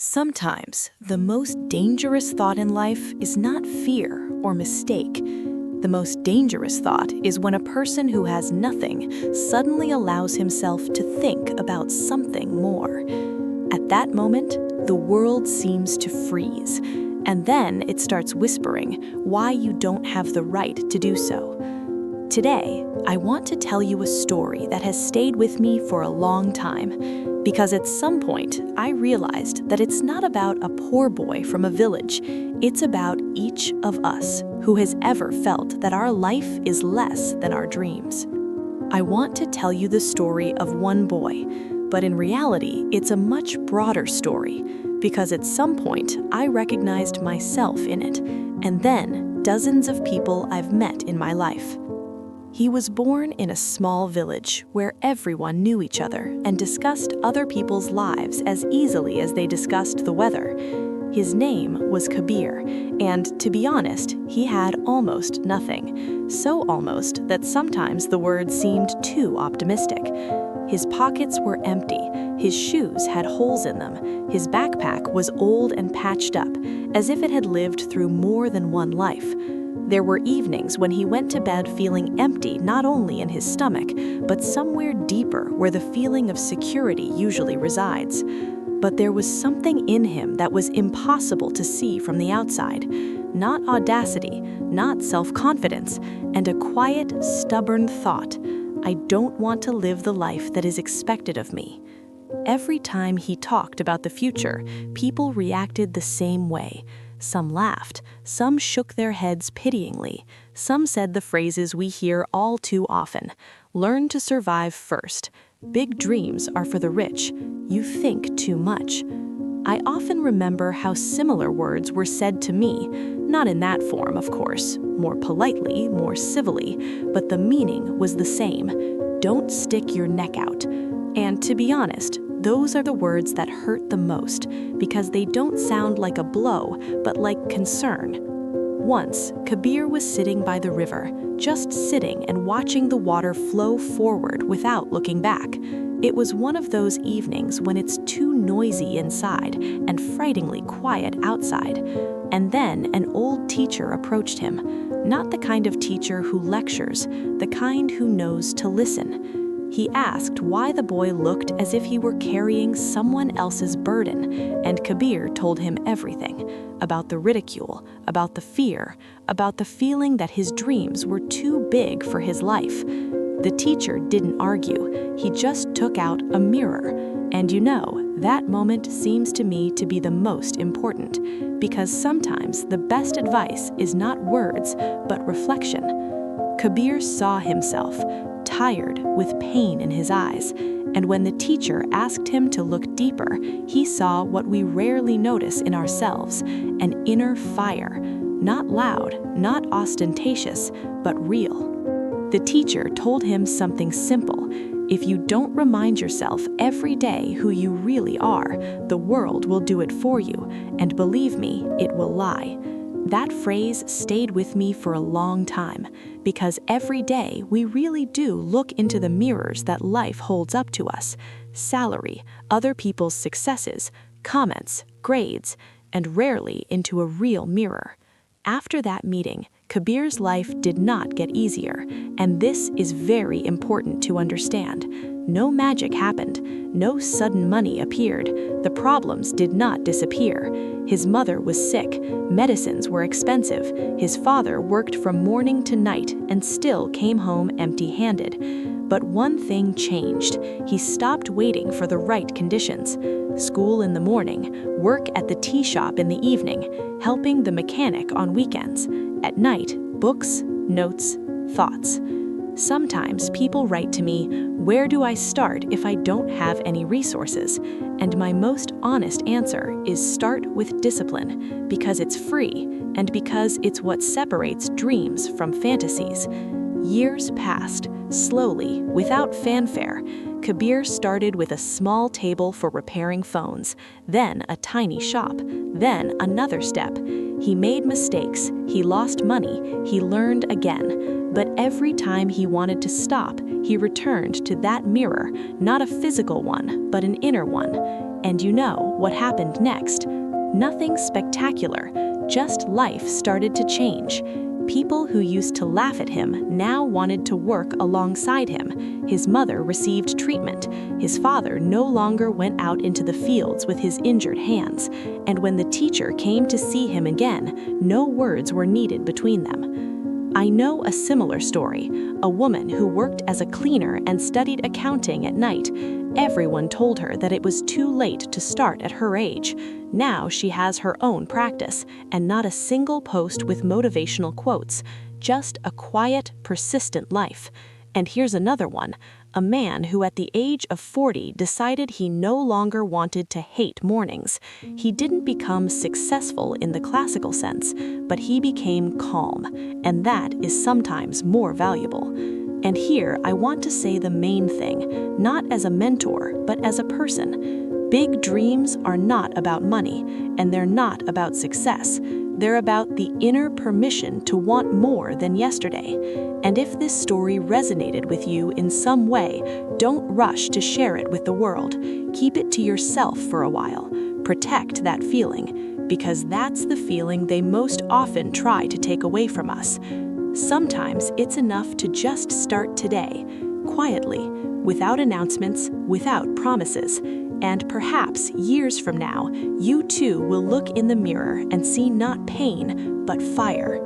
Sometimes, the most dangerous thought in life is not fear or mistake. The most dangerous thought is when a person who has nothing suddenly allows himself to think about something more. At that moment, the world seems to freeze, and then it starts whispering why you don't have the right to do so. Today, I want to tell you a story that has stayed with me for a long time, because at some point I realized that it's not about a poor boy from a village, it's about each of us who has ever felt that our life is less than our dreams. I want to tell you the story of one boy, but in reality, it's a much broader story, because at some point I recognized myself in it, and then dozens of people I've met in my life. He was born in a small village where everyone knew each other and discussed other people's lives as easily as they discussed the weather. His name was Kabir, and to be honest, he had almost nothing. So almost that sometimes the word seemed too optimistic. His pockets were empty, his shoes had holes in them, his backpack was old and patched up, as if it had lived through more than one life. There were evenings when he went to bed feeling empty not only in his stomach, but somewhere deeper where the feeling of security usually resides. But there was something in him that was impossible to see from the outside. Not audacity, not self-confidence, and a quiet, stubborn thought: I don't want to live the life that is expected of me. Every time he talked about the future, people reacted the same way. Some laughed, some shook their heads pityingly, some said the phrases we hear all too often: learn to survive first, big dreams are for the rich, you think too much. I often remember how similar words were said to me, not in that form, of course, more politely, more civilly, but the meaning was the same: don't stick your neck out. And to be honest, those are the words that hurt the most, because they don't sound like a blow, but like concern. Once, Kabir was sitting by the river, just sitting and watching the water flow forward without looking back. It was one of those evenings when it's too noisy inside and frighteningly quiet outside. And then an old teacher approached him, not the kind of teacher who lectures, the kind who knows to listen. He asked why the boy looked as if he were carrying someone else's burden, and Kabir told him everything: about the ridicule, about the fear, about the feeling that his dreams were too big for his life. The teacher didn't argue, he just took out a mirror. And you know, that moment seems to me to be the most important, because sometimes the best advice is not words, but reflection. Kabir saw himself, tired, with pain in his eyes, and when the teacher asked him to look deeper, he saw what we rarely notice in ourselves: an inner fire, not loud, not ostentatious, but real. The teacher told him something simple: if you don't remind yourself every day who you really are, the world will do it for you, and believe me, it will lie. That phrase stayed with me for a long time, because every day we really do look into the mirrors that life holds up to us: salary, other people's successes, comments, grades, and rarely into a real mirror. After that meeting, Kabir's life did not get easier, and this is very important to understand. No magic happened, no sudden money appeared, the problems did not disappear. His mother was sick, medicines were expensive, his father worked from morning to night and still came home empty-handed. But one thing changed: he stopped waiting for the right conditions. School in the morning, work at the tea shop in the evening, helping the mechanic on weekends. At night, books, notes, thoughts. Sometimes people write to me, where do I start if I don't have any resources? And my most honest answer is start with discipline, because it's free, and because it's what separates dreams from fantasies. Years passed, slowly, without fanfare. Kabir started with a small table for repairing phones, then a tiny shop, then another step. He made mistakes, he lost money, he learned again. But every time he wanted to stop, he returned to that mirror, not a physical one, but an inner one. And you know what happened next? Nothing spectacular, just life started to change. People who used to laugh at him now wanted to work alongside him. His mother received treatment. His father no longer went out into the fields with his injured hands. And when the teacher came to see him again, no words were needed between them. I know a similar story, a woman who worked as a cleaner and studied accounting at night. Everyone told her that it was too late to start at her age. Now she has her own practice, and not a single post with motivational quotes, just a quiet, persistent life. And here's another one, a man who at the age of 40 decided he no longer wanted to hate mornings. He didn't become successful in the classical sense, but he became calm, and that is sometimes more valuable. And here I want to say the main thing, not as a mentor, but as a person. Big dreams are not about money, and they're not about success. They're about the inner permission to want more than yesterday. And if this story resonated with you in some way, don't rush to share it with the world. Keep it to yourself for a while. Protect that feeling, because that's the feeling they most often try to take away from us. Sometimes it's enough to just start today, quietly, without announcements, without promises. And perhaps years from now, you too will look in the mirror and see not pain, but fire.